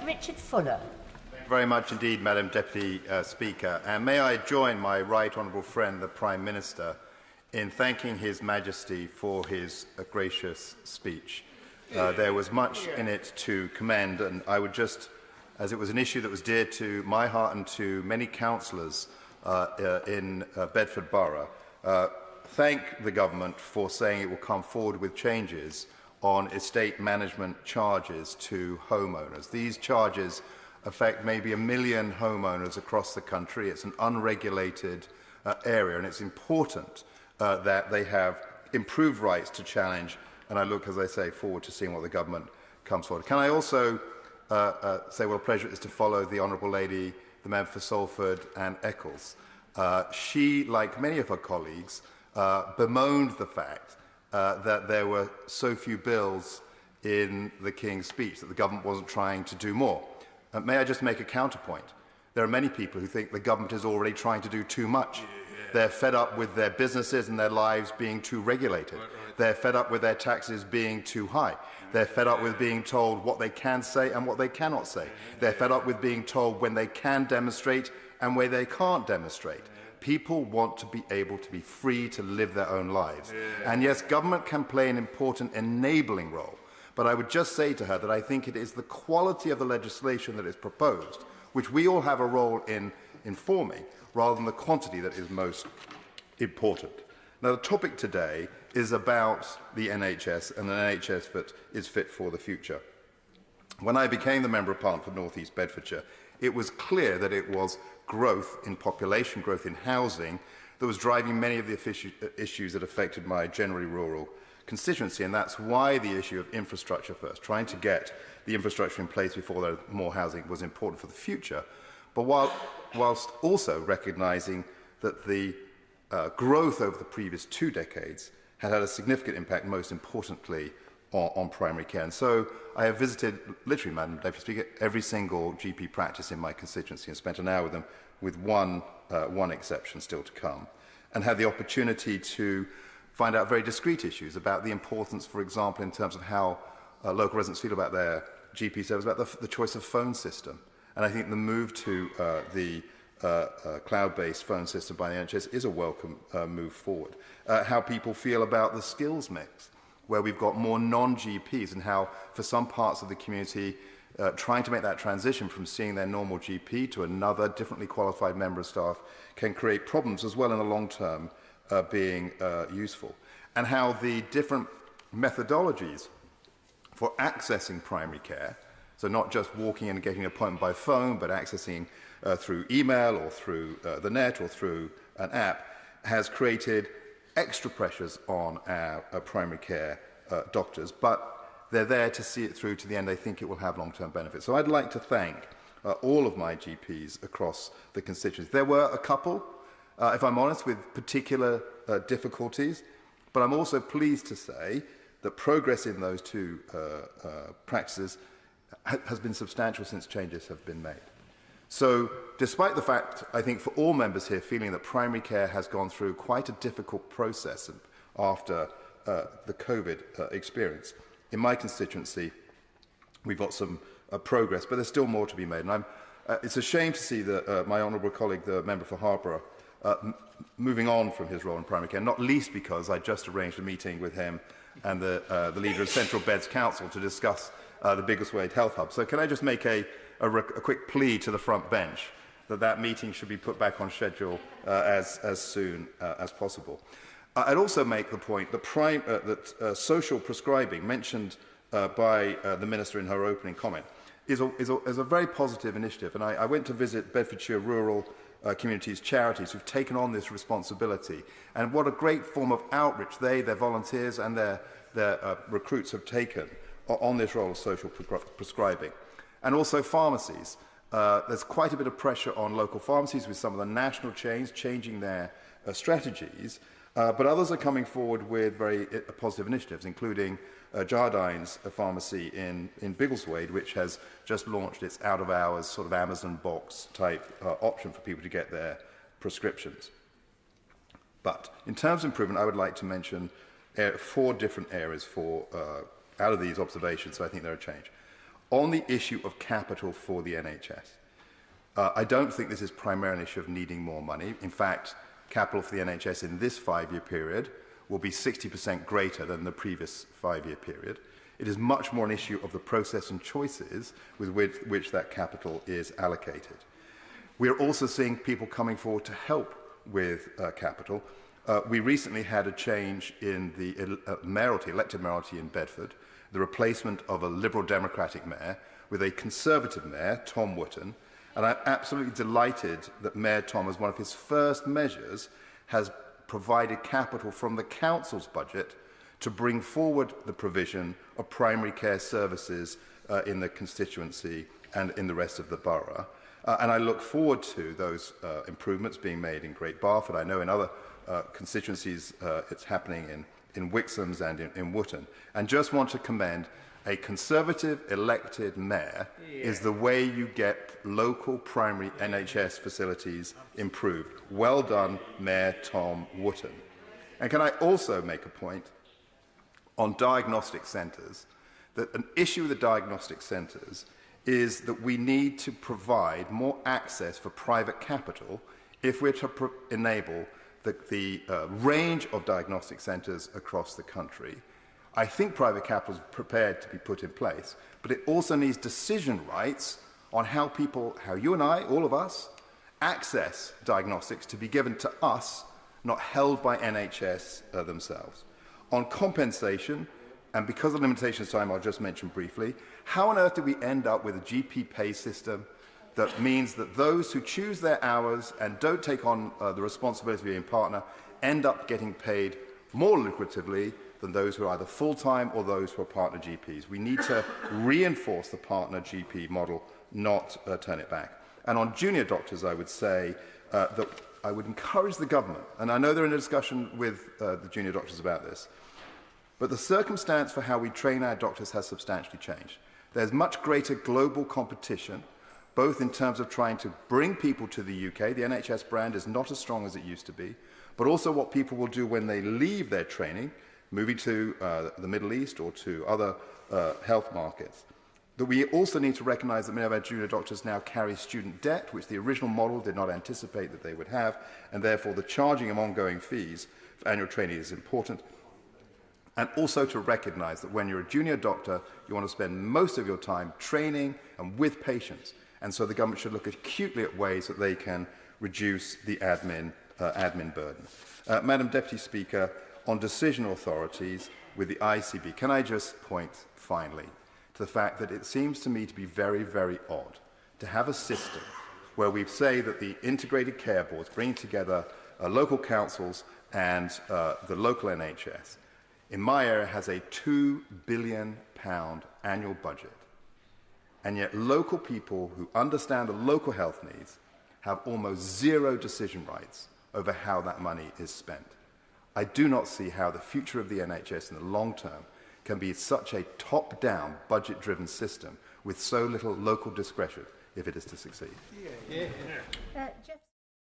Richard Fuller. Thank you very much indeed, Madam Deputy Speaker. And may I join my right honourable friend, the Prime Minister, in thanking His Majesty for his gracious speech. There was much in it to commend, and I would just, as it was an issue that was dear to my heart and to many councillors in Bedford Borough, thank the government for saying it will come forward with changes on estate management charges to homeowners. These charges affect maybe 1 million homeowners across the country. It's an unregulated area, and it's important that they have improved rights to challenge, and I look, as I say, forward to seeing what the government comes forward. Can I also say what a pleasure it is to follow the Honourable Lady, the member for Salford and Eccles. She, like many of her colleagues, bemoaned the fact that there were so few bills in the King's speech, that the government wasn't trying to do more. May I just make a counterpoint? There are many people who think the government is already trying to do too much. They're fed up with their businesses and their lives being too regulated. They're fed up with their taxes being too high. They're fed up with being told what they can say and what they cannot say. They're fed up with being told when they can demonstrate and where they can't demonstrate. People want to be able to be free to live their own lives. And yes, government can play an important enabling role. But I would just say to her that I think it is the quality of the legislation that is proposed, which we all have a role in informing, rather than the quantity that is most important. Now, the topic today is about the NHS and an NHS that is fit for the future. When I became the Member of Parliament for North East Bedfordshire, it was clear that it was growth in population, growth in housing, that was driving many of the issues that affected my generally rural constituency, and that's why the issue of infrastructure first, trying to get the infrastructure in place before there was more housing, was important for the future, but whilst also recognising that the growth over the previous 2 decades had had a significant impact, most importantly, on primary care. And so I have visited, literally, Madam Deputy Speaker, every single GP practice in my constituency and spent an hour with them, with one exception still to come, and had the opportunity to find out very discrete issues about the importance, for example, in terms of how local residents feel about their GP service, about the choice of phone system. And I think the move to the cloud-based phone system by the NHS is a welcome move forward. How people feel about the skills mix, where we've got more non-GPs, and how, for some parts of the community, trying to make that transition from seeing their normal GP to another differently qualified member of staff can create problems as well in the long term being useful. And how the different methodologies for accessing primary care, so not just walking in and getting an appointment by phone, but accessing through email or through the net or through an app, has created extra pressures on our primary care doctors, but they're there to see it through to the end. They think it will have long-term benefits. So I'd like to thank all of my GPs across the constituency. There were a couple, if I'm honest, with particular difficulties, but I'm also pleased to say that progress in those 2 practices has been substantial since changes have been made. So, despite the fact, I think, for all members here feeling that primary care has gone through quite a difficult process after the COVID experience, in my constituency, we've got some progress, but there's still more to be made. And it's a shame to see that my honourable colleague, the member for Harborough, moving on from his role in primary care, not least because I just arranged a meeting with him and the leader of Central Beds Council to discuss the Biggleswade Health Hub. So can I just make a quick plea to the front bench that meeting should be put back on schedule as soon as possible. I'd also make the point that social prescribing, mentioned by the Minister in her opening comment, is a very positive initiative. And I went to visit Bedfordshire Rural Communities Charities who've taken on this responsibility. And what a great form of outreach their volunteers and their recruits have taken on this role of social prescribing. And also pharmacies. There's quite a bit of pressure on local pharmacies with some of the national chains changing their strategies, but others are coming forward with very positive initiatives, including Jardine's pharmacy in Biggleswade, which has just launched its out-of-hours sort of Amazon box type option for people to get their prescriptions. But in terms of improvement, I would like to mention 4 different areas out of these observations, so I think they're a change. On the issue of capital for the NHS, I don't think this is primarily an issue of needing more money. In fact, capital for the NHS in this 5-year period will be 60% greater than the previous 5-year period. It is much more an issue of the process and choices with which that capital is allocated. We are also seeing people coming forward to help with capital. We recently had a change in the elected mayoralty in Bedford, the replacement of a Liberal Democratic mayor with a Conservative mayor, Tom Wootton, and I'm absolutely delighted that Mayor Tom, as one of his first measures, has provided capital from the council's budget to bring forward the provision of primary care services in the constituency and in the rest of the borough. And I look forward to those improvements being made in Great Barford. I know in other constituencies it's happening in Wixham's and in Wootton. And just want to commend a Conservative elected mayor is the way you get local primary NHS facilities improved. Well done, Mayor Tom Wootton. And can I also make a point on diagnostic centres, that an issue with the diagnostic centres is that we need to provide more access for private capital if we're to enable the range of diagnostic centres across the country. I think private capital is prepared to be put in place, but it also needs decision rights on how you and I, all of us, access diagnostics to be given to us, not held by NHS themselves. On compensation, and because of limitations of time, I'll just mention briefly, how on earth do we end up with a GP pay system that means that those who choose their hours and don't take on the responsibility of being a partner end up getting paid more lucratively than those who are either full-time or those who are partner GPs? We need to reinforce the partner GP model, not turn it back. And on junior doctors, I would say that I would encourage the government, and I know they're in a discussion with the junior doctors about this, but the circumstance for how we train our doctors has substantially changed. There's much greater global competition, both in terms of trying to bring people to the UK. The NHS brand is not as strong as it used to be, but also what people will do when they leave their training, moving to the Middle East or to other health markets. That we also need to recognise that many of our junior doctors now carry student debt, which the original model did not anticipate that they would have, and therefore the charging of ongoing fees for annual training is important. And also to recognise that when you're a junior doctor, you want to spend most of your time training and with patients. And so the government should look acutely at ways that they can reduce the admin burden. Madam Deputy Speaker, on decision authorities with the ICB, can I just point finally to the fact that it seems to me to be very, very odd to have a system where we say that the integrated care boards bring together local councils and the local NHS, in my area has a £2 billion annual budget. And yet local people who understand the local health needs have almost zero decision rights over how that money is spent. I do not see how the future of the NHS in the long term can be such a top-down, budget-driven system with so little local discretion if it is to succeed. Jeff